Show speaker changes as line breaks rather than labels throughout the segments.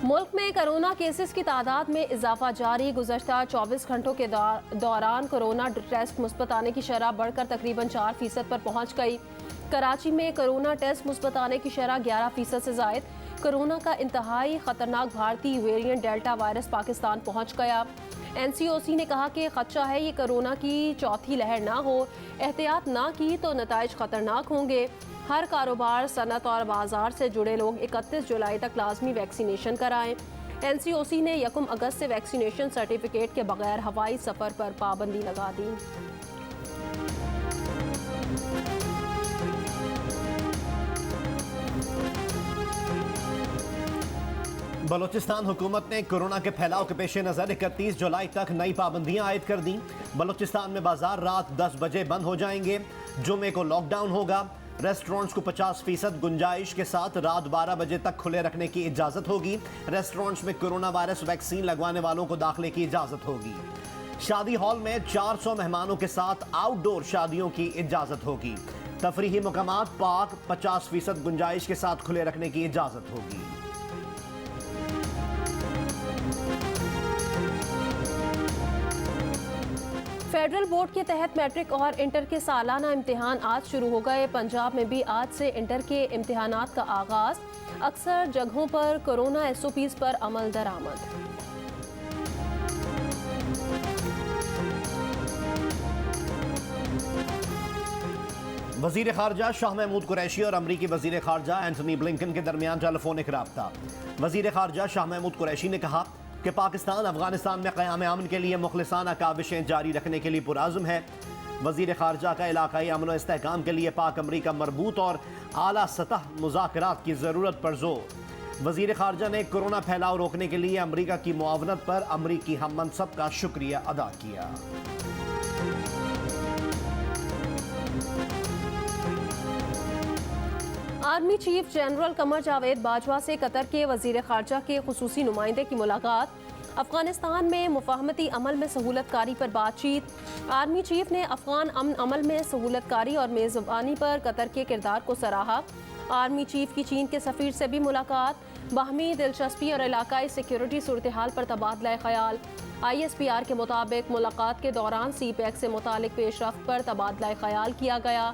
मुल्क में corona cases की तादाद में इजाफा जारी। गुज़श्ता 24 घंटों के दौरान कोरोना टेस्ट मुस्बत आने की शरह बढ़कर तकरीबन 4% पर पहुंच गई। कराची में कोरोना टेस्ट मुस्बत आने की शरह 11% से ज़ायद। कोरोना का इंतहाई ख़तरनाक भारतीय वेरिएंट डेल्टा वायरस पाकिस्तान पहुंच गया। NCOC ने कहा कि खदशा है ये कोरोना की चौथी लहर ना हो, एहतियात ना की तो नताइज ख़तरनाक होंगे। हर कारोबार, सनत और बाजार से जुड़े लोग 31 जुलाई तक लाजमी वैक्सीनेशन कराएं। NCOC ने 1 अगस्त से वैक्सीनेशन सर्टिफिकेट के बगैर हवाई सफ़र पर पाबंदी लगा दी।
बलूचिस्तान हुकूमत ने कोरोना के फैलाव के पेश नज़र 31 जुलाई तक नई पाबंदियां आयद कर दी। बलूचिस्तान में बाजार रात 10 बजे बंद हो जाएंगे। जुमे को लॉकडाउन होगा। रेस्टोरेंट्स को 50% गुंजाइश के साथ रात 12 बजे तक खुले रखने की इजाज़त होगी। रेस्टोरेंट्स में कोरोना वायरस वैक्सीन लगवाने वालों को दाखिले की इजाज़त होगी। शादी हॉल में 400 मेहमानों के साथ आउटडोर शादियों की इजाज़त होगी। तफरीही मकामात पार्क 50% गुंजाइश के साथ खुले रखने की इजाज़त होगी।
फेडरल बोर्ड के तहत मैट्रिक और इंटर के सालाना इम्तिहान आज शुरू हो गए। पंजाब में भी आज से इंटर के इम्तिहानात का आगाज। अक्सर जगहों पर कोरोना SOPs पर अमल दरामद।
वजीर खारजा शाह महमूद कुरैशी और अमरीकी वजीर खारजा एंटनी ब्लिंकन के दरमियान टेलीफोनिक राब्ता। वजीर खारजा शाह महमूद कुरैशी ने कहा कि पाकिस्तान अफगानिस्तान में क़याम अमन के लिए मुखलिसाना काविशें जारी रखने के लिए पुरअज़्म है। वज़ीर ख़ारजा का इलाक़ाई अमन व इस्तेहकाम के लिए पाक अमरीका मरबूत और आला सतह मुज़ाकरात की ज़रूरत पर जोर। वज़ीर ख़ारजा ने कोरोना फैलाव रोकने के लिए अमरीका की मुआवनत पर अमरीकी हम मनसब का शुक्रिया अदा किया।
Army chief general Qamar Javed Bajwa से कतर के वजीर खारजा के खुसूसी नुमाइंदे की मुलाकात। अफगानिस्तान में मुफाहमती अमल में सहूलतकारी पर बातचीत। आर्मी चीफ ने अफगान अमन अमल में सहूलतकारी और मेज़बानी पर कतर के किरदार को सराहा। आर्मी चीफ की चीन के सफ़ीर से भी मुलाकात। बाहमी दिलचस्पी और इलाकाई सिक्योरिटी सूरत हाल पर तबादला ख्याल। ISPR के मुताबिक मुलाकात के दौरान CPEC से मुतालिक पेशरफ्त पर तबादला ख्याल किया गया।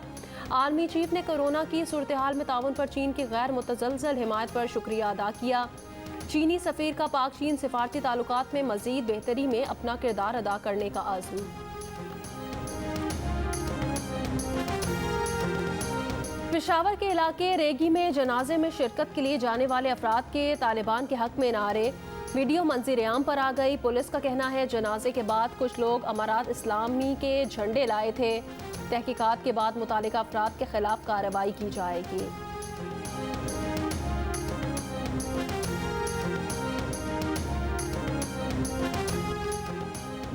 आर्मी चीफ ने कोरोना की सूरत हाल में ताउन पर चीन की गैर मुतज़लज़ल हिमायत पर शुक्रिया अदा किया। चीनी सफ़ीर का पाक चीन सिफारती ताल्लुकात में मज़ीद बेहतरी में अपना किरदार अदा करने का आज़म। पेशावर के इलाके रेगी में जनाजे में शिरकत के लिए जाने वाले अफराद के तालिबान के हक में नारे। वीडियो मंज़र आम पर आ गई। पुलिस का कहना है जनाजे के बाद कुछ लोग अमारात इस्लामी के झंडे लाए थे। तहकीकात के बाद मुतालिका अफराद के खिलाफ कार्रवाई की जाएगी।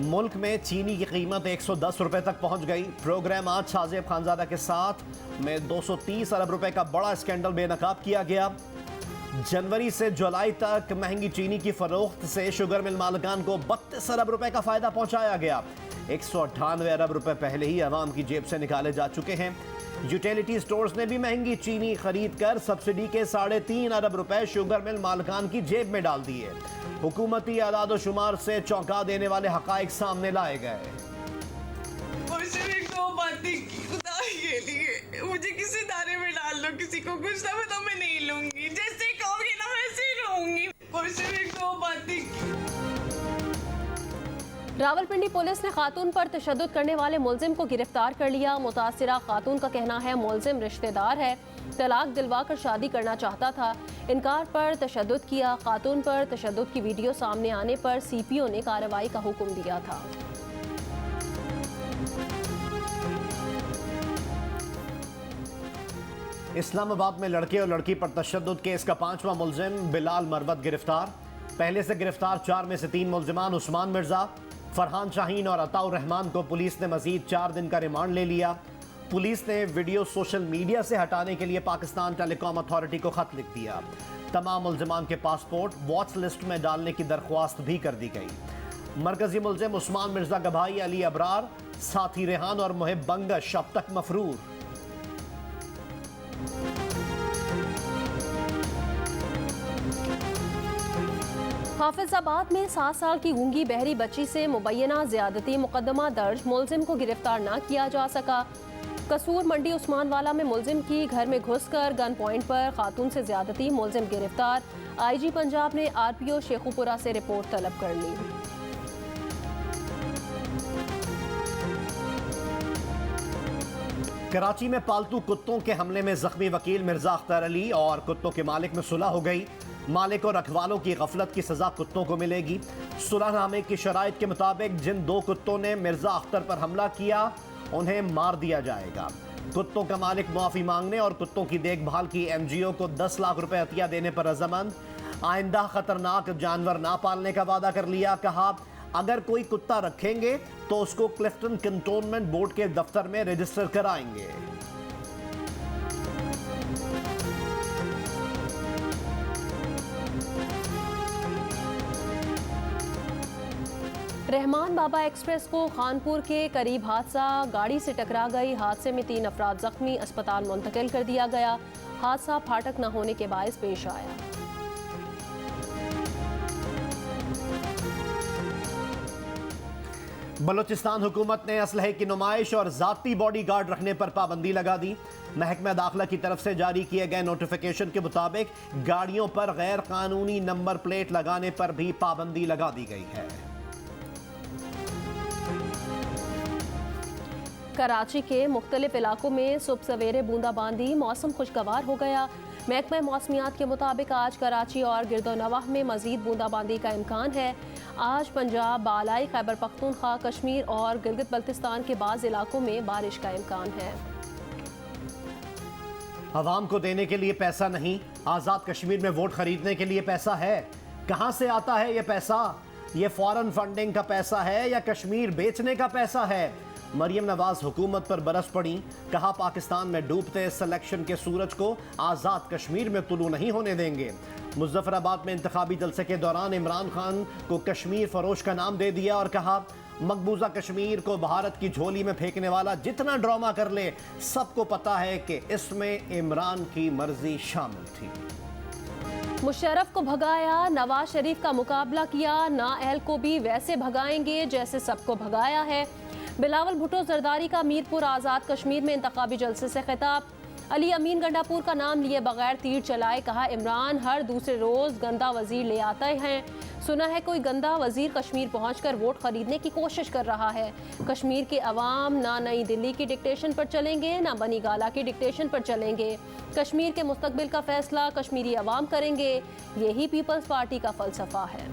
मुल्क में चीनी की कीमत 110 रुपए तक पहुंच गई। प्रोग्राम आज शाहजेब खानजादा के साथ में 230 अरब रुपए का बड़ा स्कैंडल बेनकाब किया गया। जनवरी से जुलाई तक महंगी चीनी की फरोख्त से शुगर मिल मालिकान को 32 अरब रुपए का फायदा पहुंचाया गया। 198 अरब रुपए पहले ही अवाम की जेब से निकाले जा चुके हैं। यूटिलिटी स्टोर्स ने भी महंगी चीनी खरीद कर सब्सिडी के 3.5 अरब रुपए शुगर मिल मालिकान की जेब में डाल दिए। हुकूमती आदाद शुमार से चौंका देने वाले हकाइक सामने लाए गए।
मुझे किसी दायरे में डाल दो, किसी को कुछ ना तो मैं नहीं लूंगी, जैसे कहोगे ना वैसे ही रहूंगी। और सिर्फ एक दो बातें।
रावलपिंडी पुलिस ने खातून पर तशद्दुद करने वाले मुलजिम को गिरफ्तार कर लिया। मुतासिरा खातून का कहना है मुलजिम रिश्तेदार है, तलाक दिलवा कर शादी करना चाहता था, इनकार पर तशद्दुद किया। खातून पर तशद्दुद की वीडियो सामने आने पर CPO ने कार्रवाई का हुक्म दिया था।
इस्लामाबाद में लड़के और लड़की पर तशद्दुद केस का 5वां मुलजिम बिलाल मरवत गिरफ्तार। पहले से गिरफ्तार 4 में से 3 मुलजिमान उस्मान मिर्जा, फरहान शाहीन और अताउर रहमान को पुलिस ने मजीद 4 दिन का रिमांड ले लिया। पुलिस ने वीडियो सोशल मीडिया से हटाने के लिए पाकिस्तान टेलीकॉम अथॉरिटी को खत लिख दिया। तमाम मुलजिमान के पासपोर्ट वॉच लिस्ट में डालने की दरख्वास्त भी कर दी गई। मरकजी मुलजिम उस्मान मिर्जा का भाई अली अबरार, साथी रेहान और मुहिब बंगश अब तक मफरूर।
हाफिजाबाद में 7 साल की गूंगी बहरी बच्ची से मुबैना ज्यादती मुकदमा दर्ज, मुलजिम को गिरफ्तार न किया जा सका। कसूर मंडी उस्मानवाला में मुलजिम की घर में घुसकर गन पॉइंट पर खातून से ज्यादती, मुलजिम गिरफ्तार। आईजी पंजाब ने आरपीओ शेखुपुरा से रिपोर्ट तलब कर ली।
कराची में पालतू कुत्तों के हमले में जख्मी वकील मिर्जा अख्तर अली और कुत्तों के मालिक में सुलह हो गई। मालिक और रखवालों की गफलत की सजा कुत्तों को मिलेगी। सुलहनामे की शराइत के मुताबिक जिन 2 कुत्तों ने मिर्जा अख्तर पर हमला किया उन्हें मार दिया जाएगा। कुत्तों का मालिक मुआफी मांगने और कुत्तों की देखभाल की एनजीओ को 10 लाख रुपए अतिया देने पर रजामंद। आइंदा खतरनाक जानवर ना पालने का वादा कर लिया। कहा अगर कोई कुत्ता रखेंगे तो उसको क्लिफ्टन कंटोनमेंट बोर्ड के दफ्तर में रजिस्टर कराएंगे।
रहमान बाबा एक्सप्रेस को खानपुर के करीब हादसा, गाड़ी से टकरा गई। हादसे में 3 अफराद जख्मी, अस्पताल मुंतकिल कर दिया गया। हादसा फाटक न होने के बायस पेश आया।
बलूचिस्तान हुकूमत ने असलहे की नुमाइश और जाती बॉडी गार्ड रखने पर पाबंदी लगा दी। महकमा दाखिला की तरफ से जारी किए गए नोटिफिकेशन के मुताबिक गाड़ियों पर गैर कानूनी नंबर प्लेट लगाने पर भी पाबंदी लगा दी गई है।
कराची के मुख्तलिफ इलाकों में सुबह सवेरे बूंदाबांदी, मौसम खुशगवार हो गया। महकमा मौसमियात के मुताबिक आज कराची और गिरदोनवाह में मजीद बूंदाबांदी का इम्कान है। आज पंजाब, बालाई खैबर पख्तूनख्वा, कश्मीर और गिलगित बल्तिस्तान के बाज़ इलाकों में बारिश का इम्कान है।
अवाम को देने के लिए पैसा नहीं, आज़ाद कश्मीर में वोट खरीदने के लिए पैसा है। कहां से आता है ये पैसा? ये फॉरेन फंडिंग का पैसा है या कश्मीर बेचने का पैसा है? मरियम नवाज हुकूमत पर बरस पड़ी। कहा पाकिस्तान में डूबते सिलेक्शन के सूरज को आज़ाद कश्मीर में तुलू नहीं होने देंगे। मुजफ्फराबाद में इंतखाबी जलसे के दौरान इमरान खान को कश्मीर फरोश का नाम दे दिया और कहा मकबूजा कश्मीर को भारत की झोली में फेंकने वाला जितना ड्रामा कर ले, सबको पता है कि इसमें इमरान की मर्जी शामिल थी।
मुशर्रफ को भगाया, नवाज शरीफ का मुकाबला किया, नाअहल को भी वैसे भगाएंगे जैसे सबको भगाया है। बिलावल भुट्टो जरदारी का मीरपुर आज़ाद कश्मीर में इंतखाबी जलसे से खिताब। अली अमीन गंडापुर का नाम लिए बगैर तीर चलाए, कहा इमरान हर दूसरे रोज गंदा वजीर ले आते हैं। सुना है कोई गंदा वजीर कश्मीर पहुंचकर वोट खरीदने की कोशिश कर रहा है। कश्मीर के अवाम ना नई दिल्ली की डिक्टेशन पर चलेंगे ना बनी गाला की डिक्टेशन पर चलेंगे। कश्मीर के मुस्तकबिल का फैसला कश्मीरी अवाम करेंगे, यही पीपल्स पार्टी का फलसफा है।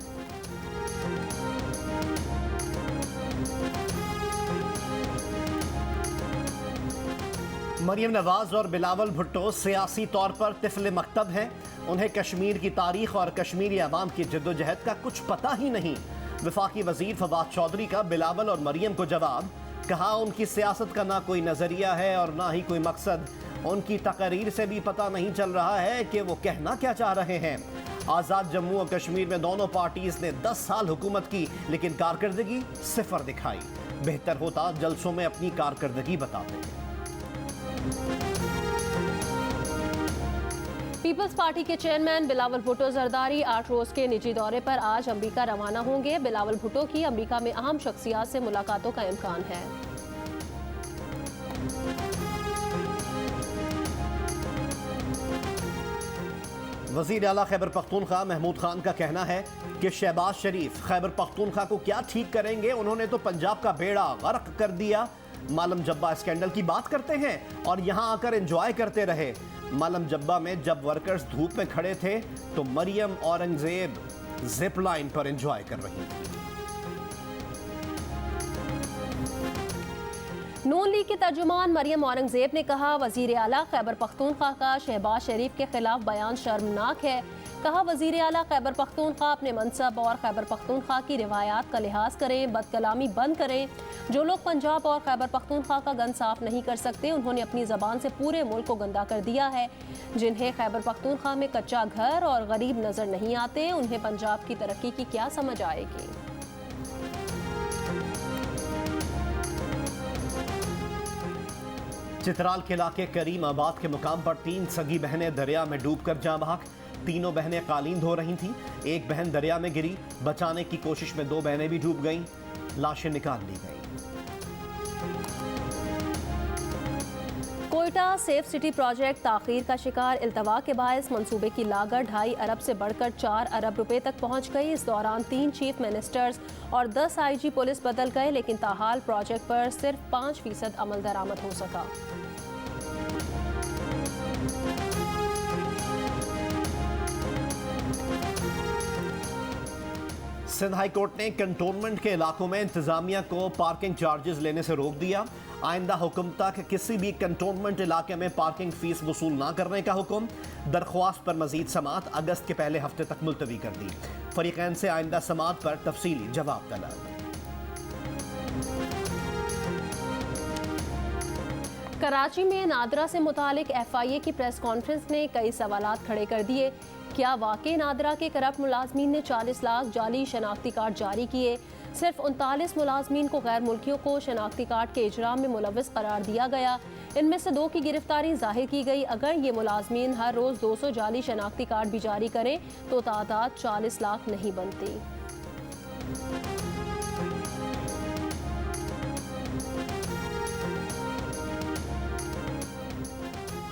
मरियम नवाज और बिलावल भुट्टो सियासी तौर पर तिफल मकतब हैं। उन्हें कश्मीर की तारीख और कश्मीरी अवाम की जद्दोजहद का कुछ पता ही नहीं। वफाकी वजीर फवाद चौधरी का बिलावल और मरियम को जवाब। कहा उनकी सियासत का ना कोई नज़रिया है और ना ही कोई मकसद। उनकी तकरीर से भी पता नहीं चल रहा है कि वो कहना क्या चाह रहे हैं। आज़ाद जम्मू और कश्मीर में दोनों पार्टीज ने 10 साल हुकूमत की, लेकिन कारकर्दगी सिफर दिखाई। बेहतर होता जलसों में अपनी कारकर्दगी बताते।
पीपल्स पार्टी के चेयरमैन बिलावल भुट्टो जरदारी 8 रोज के निजी दौरे पर आज अमेरिका रवाना होंगे। बिलावल भुट्टो की अमेरिका में अहम शख्सियात से मुलाकातों का इम्कान है।
वज़ीर आला खैबर पख्तूनख्वा महमूद खान का कहना है कि शहबाज शरीफ खैबर पख्तूनख्वा को क्या ठीक करेंगे, उन्होंने तो पंजाब का बेड़ा गर्क कर दिया। मालम जब्बा स्कैंडल की बात करते हैं और यहां आकर एंजॉय करते रहे। मालम जब्बा में जब वर्कर्स धूप में खड़े थे तो मरियम औरंगजेब जिप लाइन पर एंजॉय कर रही थी।
नून लीग के तर्जुमान मरियम औरंगजेब ने कहा वजीर आला खैबर पख्तूनख्वा का शहबाज शरीफ के खिलाफ बयान शर्मनाक है। कहा वजीर आला खैबर पख्तूनख्वा अपने मनसब और खैबर पख्तूनख्वा की रिवायात का लिहाज करें, बदकलामी बंद करें। जो लोग पंजाब और खैबर पख्तूनख्वा का गंद साफ नहीं कर सकते, उन्होंने अपनी ज़बान से पूरे मुल्क को गंदा कर दिया है। जिन्हें खैबर पख्तूनख्वा में कच्चा घर और गरीब नजर नहीं आते, उन्हें पंजाब की तरक्की की क्या समझ आएगी। चित्राल के इलाके करीम आबाद के मुकाम पर 3 सगी बहनें दरिया में डूबकर जाँ बहक।
तीनों बहनें कालीन धो रही थीं। एक बहन दरिया में गिरी। बचाने की कोशिश में 2 बहनें भी डूब गईं। लाशें निकाल ली गईं।
कोयटा सेफ सिटी प्रोजेक्ट ताखीर का शिकार। इल्तवा के बायस मंसूबे की लागत 2.5 अरब से बढ़कर 4 अरब रुपए तक पहुंच गई। इस दौरान 3 चीफ मिनिस्टर्स और 10 IG पुलिस बदल गए, लेकिन ताहाल प्रोजेक्ट पर सिर्फ 5% अमल दरामद हो सका।
सिंध हाई कोर्ट ने कंटोनमेंट के इलाकों में इंतजामिया को पार्किंग चार्जेस लेने से रोक दिया। आइंदा हुक्म तक किसी भी कंटोनमेंट इलाके में पार्किंग फीस वसूल ना करने का हुक्म। दरख्वास्त पर मजीद समाअत अगस्त के पहले हफ्ते तक मुलतवी कर दी। फरीकैन से आइंदा समाअत पर तफसीली जवाब तलब।
कराची में नादरा से मुतालिक FIA की प्रेस कॉन्फ्रेंस ने कई सवालात खड़े कर दिए। क्या वाकई नादरा के करप्ट मुलाजमीन ने 40 लाख जाली शनाख्ती कार्ड जारी किए? सिर्फ 39 मुलाजमीन को गैर मुल्कियों को शनाख्ती कार्ड के इजरा में मुलव्वस करार दिया गया। इनमें से 2 की गिरफ्तारी जाहिर की गई। अगर ये मुलाजमीन हर रोज़ 200 जाली शनाख्ती कार्ड भी जारी करें तो तादाद 40 लाख नहीं बनती।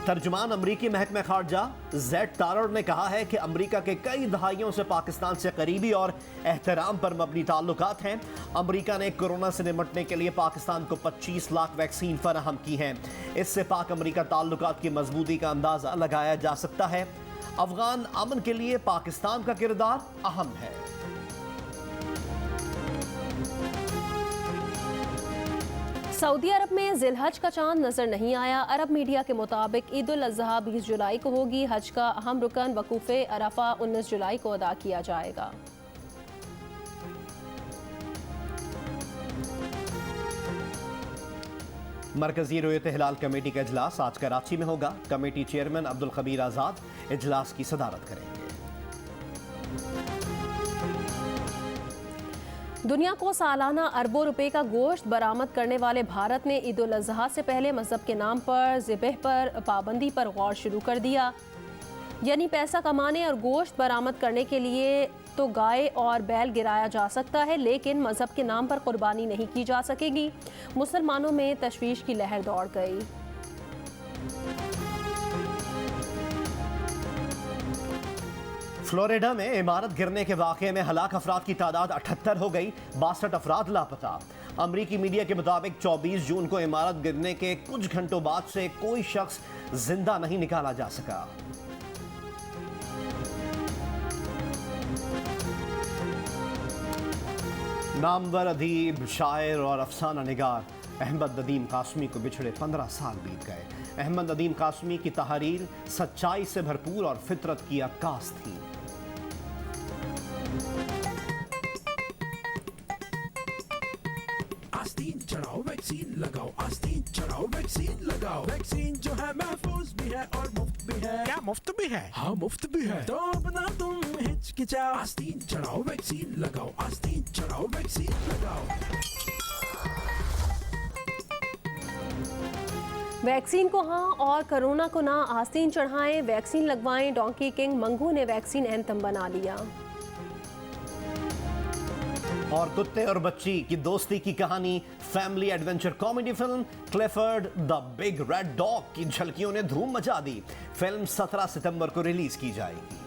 तर्जुमान अमरीकी महकमा खारजा जेड तारर ने कहा है कि अमरीका के कई दहाइयों से पाकिस्तान से करीबी और एहतराम पर मबनी ताल्लुकात हैं। अमरीका ने कोरोना से निपटने के लिए पाकिस्तान को 25 लाख वैक्सीन फराहम की हैं। इससे पाक अमरीका ताल्लुकात की मजबूती का अंदाजा लगाया जा सकता है। अफगान अमन के लिए पाकिस्तान का किरदार अहम है।
सऊदी अरब में जिलहज का चांद नजर नहीं आया। अरब मीडिया के मुताबिक ईद उल अजहा 20 जुलाई को होगी। हज का अहम रुकन वकूफ़े अरफा 19 जुलाई को अदा किया जाएगा।
मरकजी रुयत हिलाल कमेटी का इजलास आज कराची में होगा। कमेटी चेयरमैन अब्दुल खबीर आज़ाद इजलास की सदारत करेंगे।
दुनिया को सालाना अरबों रुपए का गोश्त बरामद करने वाले भारत ने ईद उल अजहा से पहले मजहब के नाम पर ज़िबह पर पाबंदी पर गौर शुरू कर दिया। यानी पैसा कमाने और गोश्त बरामद करने के लिए तो गाय और बैल गिराया जा सकता है, लेकिन मजहब के नाम पर कुर्बानी नहीं की जा सकेगी। मुसलमानों में तशवीश की लहर दौड़ गई।
फ्लोरिडा में इमारत गिरने के वाक़े में हलाक अफराद की तादाद 78 हो गई। 62 अफराद लापता। अमरीकी मीडिया के मुताबिक 24 जून को इमारत गिरने के कुछ घंटों बाद से कोई शख्स जिंदा नहीं निकाला जा सका। नामवर अदीब, शायर और अफसाना निगार अहमद नदीम कासमी को बिछड़े 15 साल बीत गए। अहमद नदीम कासमी की तहरीर सच्चाई से भरपूर और फितरत की अक्कास थी।
आस्तीन चढ़ाओ वैक्सीन लगाओ, आस्तीन चढ़ाओ वैक्सीन लगाओ। वैक्सीन जो है महफूज भी है और मुफ्त भी है।
क्या मुफ्त भी है?
हाँ मुफ्त भी है। तो अपना तुम हिचकिचाओ, आस्तीन चढ़ाओ वैक्सीन लगाओ, आस्तीन चढ़ाओ वैक्सीन लगाओ।
वैक्सीन को हाँ और कोरोना को ना, आस्तीन चढ़ाएं, वैक्सीन लगवाएं। डोंकी किंग मंगू ने वैक्सीन एंथम बना लिया।
और कुत्ते और बच्ची की दोस्ती की कहानी family adventure comedy film Clifford the big red dog की झलकियों ने धूम मचा दी। फिल्म 17 सितंबर को रिलीज की जाएगी।